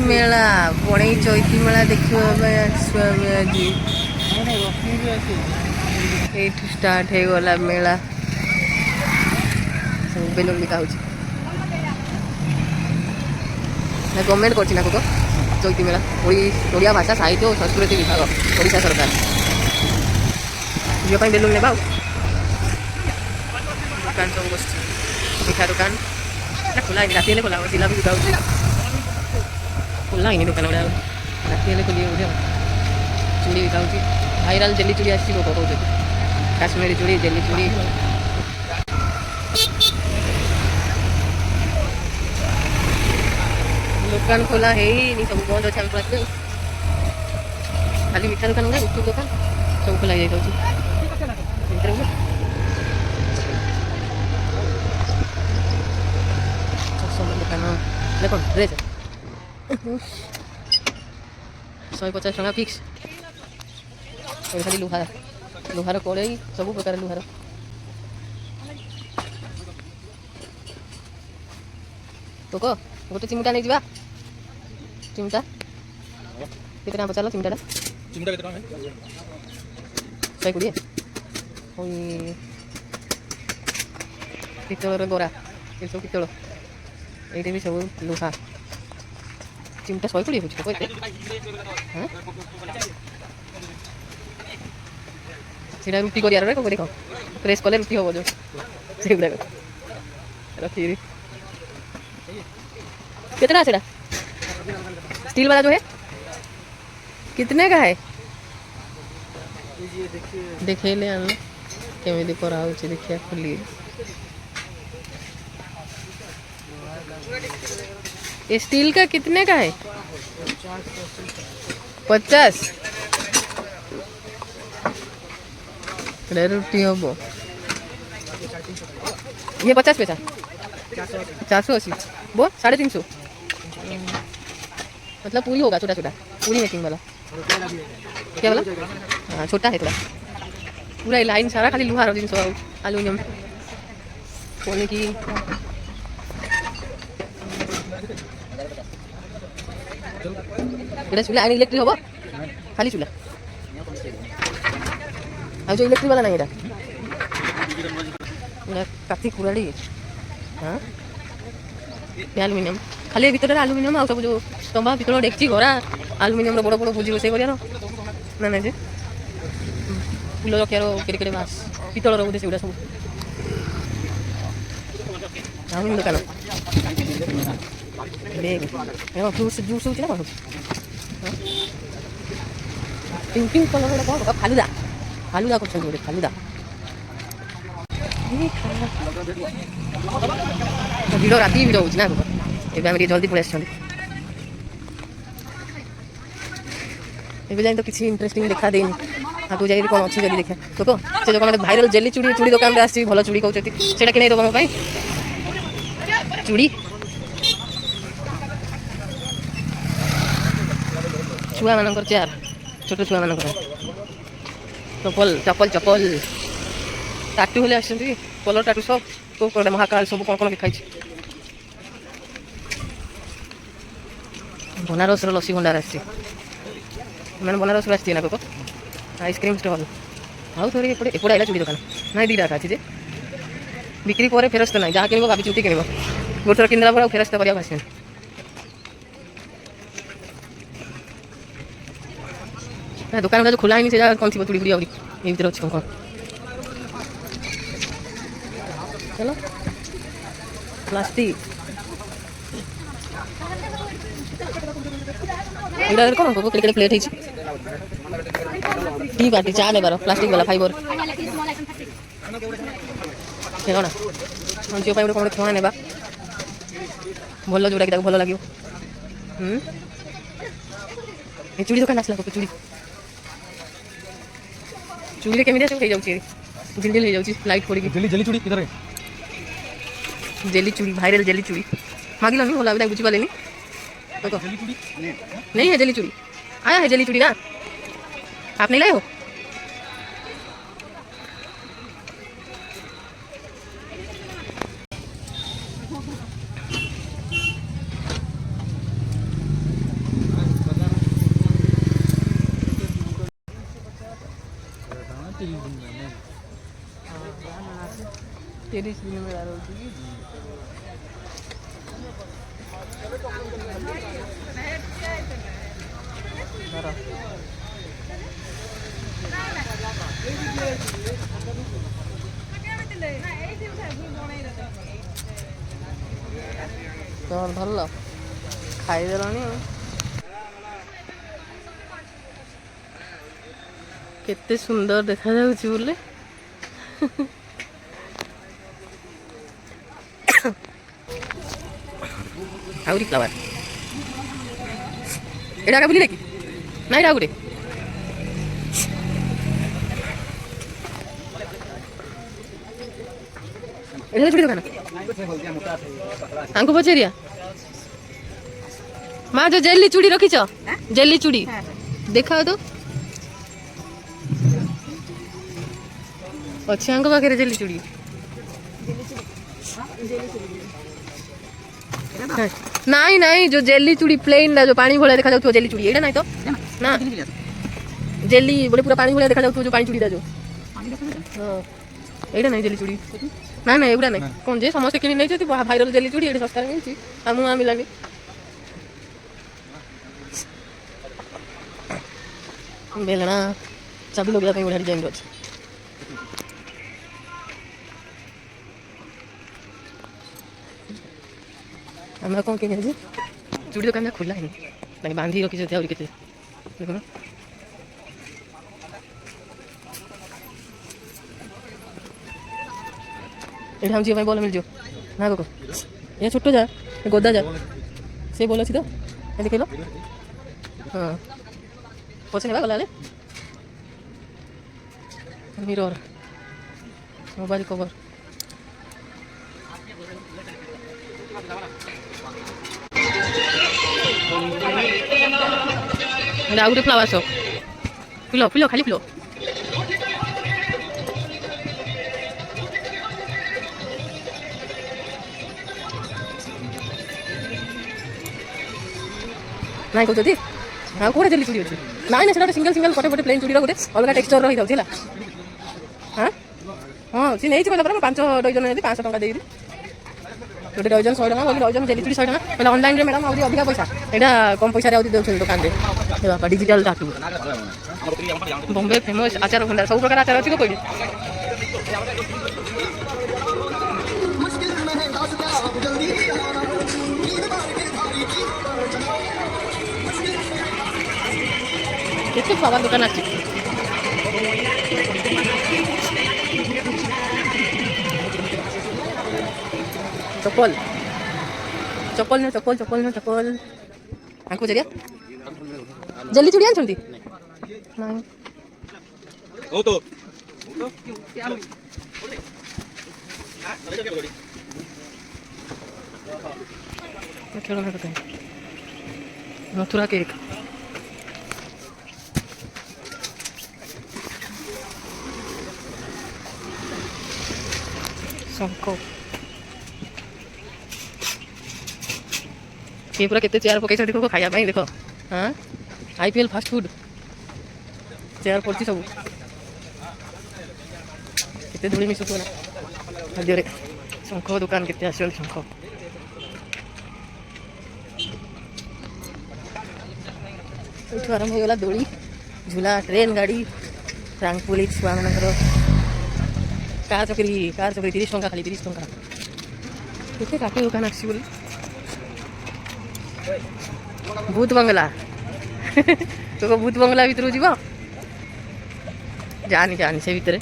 मेला बड़े चैती मेला देखिए आज ये स्टार्ट हो गला मेला सब बेलून बिका गवर्नमेंट कर चैती मेला ओडिया भाषा साहित्य और संस्कृति विभाग ओडिशा सरकार झील बेलून ने दुकान सब बस मिठा दुकान खोला राति खोला जिला भी बिका खोला ही दुकान गुड़ा राति खोलिए बोधे चूड़ी बिका भाइराल जेली चूड़ी आसी लोक कहते काश्मीरी चूड़ी जेली चूड़ी दुकान खोला है सब बंद अच्छे आम खाली मिठा दुकान गुड़ा गुपचुप दुकान सब खोला जाए दुकान देख ड्रेस 150 टका फिक्स खाली लुहार कड़े सब प्रकार लुहार तो कह गोटे चिमटा नहीं जा चिमटा कितना पचार चिमटा 120 पितल गरा ये सब पितल ये भी सब लुहा चिमटा 120 हो सीधा रुटी कर देख प्रेस कले रुटी हम जो से रखी कितना है स्टील वाला जो है कितने का है देखे ले आन केमी करा देखिए खोलिए ये स्टील का कितने का है 50 रुटी हम ये 50 पैसा 480 वो 350 मतलब पूरी होगा छोटा छोटा पूरी मेकिंग वाला क्या वाला हाँ छोटा है थोड़ा पूरा लाइन सारा खाली लुहार जिन एल्युमिनियम कोने की चूल्हा इलेक्ट्रिक हम खाली चूल्हा जो इलेक्ट्रिक वाला नहीं काफी कुराड़ी हाँ एल्युमिनियम खाली भर एल्युमिनियम आ सब जो तंबा पितल डेक्ची घरा एल्युमिनियम बड़ बड़ भोजी रोसे कर ना ना फूल रखार केड़े बास पितल बोधे से सब दुकान फ्रूट्स जूस हो पिंक पिंक कलर कौन फालुदा फालुदा कर फालुदा भिड़ राति भिड़ हो ना जल्दी पड़े जाए तो किसी इंटरेस्टिंग देखा देनी आगे जाए कौन अच्छी जल्दी देखा तो से जो भाइराल जेली चूड़ी चूड़ी दुकान में आसी भल चूड़ी कहते से कि दब मोबाइल चूड़ी छुआ मान चेयर छोट छुआ मान चपल चपल चपल टाटू हेल्ले कलर टाटू सब कौन महाकाल सब कौन कौन लिखाई बनारस लस्सी भंडार मैंने बनारस आसना को आइसक्रीम स्टल आउ थोड़ी एपटे आइला चूड़ी दुकान ना दीटा अच्छी बिक्री पर फेरस्त ना जहाँ किन भाई चुटी किन गोटे थर किनदेला पर फेरस्त करने आस दुकान जो खोला है कौन थी चूड़ी फुड़ी ये भर अच्छी कौन चलो प्लास्टिक कौन केड़े प्लेट है टी पार्टी चा देवार प्लास्टिक वाला फाइबर खेलना झील गोटे कौन खेलना नेबा भल जोड़ा कि भल लगे चूड़ी दुकान आसला चूड़ी चूड़ी केमी सब हो जाए झिलझिल हो जाए लाइट पड़ी जेली चूड़ी किधर है जेली चूड़ी भाइराल जेली चूड़ी मांगिल भला बुझीपारे नहीं है जेली चूड़ी आया है जेली चूड़ी ना आप नहीं लाए हो 30 दिन में ତମର ଭଲ ଖାଇଦେଲଣି ଆଉ। କେତେ ସୁନ୍ଦର ଦେଖାଯାଉଛି ବୋଲେ। ଆହୁରି ଫ୍ଲାୱାର ଏଇଟା ଏକା ବୁଲିଲେ କି ନା ଏଇଟା ଗୋଟେ ଏଇଟା ଚୁଡ଼ି ଦୋକାନ ତାଙ୍କୁ ପଚାରିଆ ମା ଯୋଉ ଜେଲି ଚୁଡ଼ି ରଖିଛ ଜେଲି ଚୁଡ଼ି ଦେଖାଅ ତ ଅଛି ଆଙ୍କ ପାଖରେ ଜେଲି ଚୁଡ଼ି ନାଇଁ ନାଇଁ ଯୋଉ ଜେଲି ଚୁଡ଼ି ପ୍ଲେନ୍ ଟା ଯୋଉ ପାଣି ଭଳିଆ ଦେଖା ଯାଉଥିବ ଜେଲି ଚୁଡ଼ି ଏଇଟା ନାଇଁ ତ ନା ଜେଲି ବୋଲେ ପୁରା ପାଣି ଭଳିଆ ଦେଖା ଯାଉଥିବ ଯୋଉ ପାଣି ଚୁଡ଼ିଟା ଯୋଉ ହଁ ଏଇଟା ନାଇଁ ଜେଲି ଚୁଡ଼ି ନାଇଁ ନାଇଁ ଏଗୁଡ଼ା ନାଇଁ କ'ଣ ଯେ ସମସ୍ତେ କିଣି ନେଇଛନ୍ତି ଭାଇରାଲ ଜେଲି ଚୁଡ଼ି ଏଠି ଶସ୍ତାରେ ମିଳୁଛି ଆମକୁ ମିଳିଲାନି ବେଲଣା ଚାବି ଲଗେଇବା ପାଇଁ ବଢ଼ିଆ ଡିଜାଇନ୍ ଅଛି ଆମେ କ'ଣ କିଣିଛି ଚୁଡ଼ି ଦୋକାନ ଖୋଲା ହେଇନି ତାଙ୍କେ ବାନ୍ଧି ରଖିଛନ୍ତି ଆହୁରି କେତେ ଦେଖୁନ ଏଠି ଆମ ଝିଅ ପାଇଁ ବଲ୍ ମିଳିଯିବ ନା କହ ଏ ଛୋଟ ଯା ଗଦା ଯା ସେ ବଲ୍ ଅଛି ତ ଏ ଦେଖିଲ ହଁ ପଛେ ନେବା ଗଲାବେଳେ ମିରର ମୋବାଇଲ କଭର ଆଉ ଗୋଟେ ଫ୍ଲାୱାର ସପ୍ ଫୁଲ ଫୁଲ ଖାଲି ଫୁଲ ନାଇଁ କହୁଛନ୍ତି ଆଉ କୋଉଟା ଜେଲି ଚୁଡ଼ି ଅଛି ନାଇଁ ନା ସେଟା ଗୋଟେ ସିଙ୍ଗଲ ସିଙ୍ଗଲ ଗୋଟେ ପ୍ଲେନ୍ ଚୁଡ଼ିର ଗୋଟେ ଅଲଗା ଟେକ୍ସଚର ରହିଯାଉଛି ହେଲା ହଁ ହଁ ସେ ନେଇଛି କହିଲା ପରେ ମୁଁ 5 ଡଜନ ନେଲି 500 ଟଙ୍କା ଦେଇଲି ଗୋଟେ ଡଜନ 100 ଟଙ୍କା ଗୋଟେ ଡଜନ ଜେଲି ଚୁଡ଼ି 100 ଟଙ୍କା କହିଲା ଅନଲାଇନରେ ମ୍ୟାଡ଼ାମ ଆହୁରି ଅଧିକା ପଇସା ଏଇଟା କମ୍ ପଇସାରେ ଆହୁରି ଦେଉଛନ୍ତି ଦୋକାନରେ हे बापा डिजिटल टाटू बॉम्बे फेमस आचार भंडार सब प्रकार आचार अच्छी कोई केते फ्लावर दुकान आछि चप्पल चप्पल न चप्पल चप्पल न चप्पल आंको जरिया जल्दी चुड़ी आंचंती नहीं ओ तो खेलना करते हैं मथुरा केक शंको ये पूरा कितने चेयर पकई देखो खाया पाई देखो हाँ आईपीएल फास्ट फूड चेयर पड़ती सब केते धूली मिसुथो ना खाद्य शंख दुकान केते आसियो शंख एठू आरंभ हो गला दोली झूला ट्रेन गाड़ी रंग पुलिस छुआ मनकर कार चकरी 30 टंका खाली 30 टंका केते काटे दुकान आसी बोली भूत बंगला तो भूत बंगला भीतर जीव जानी जानी से भीतर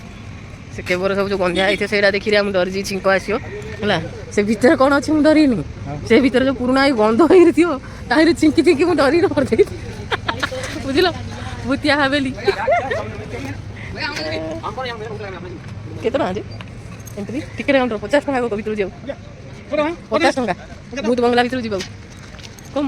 से केवल सब जो गंधिया होते से देखी मुझे डरी छिंक आसो है से भीतर कौन अच्छे मुझे डरनी से भीतर जो पुराना गंध हो छिंकी छिंकी मुझे डरी पड़े बुझल भूतिया हवेली केते ना एंट्री टिकेट काउंटर 50 टका भीतर जाऊ 50 टका भूत बंगला भीतर जीव कम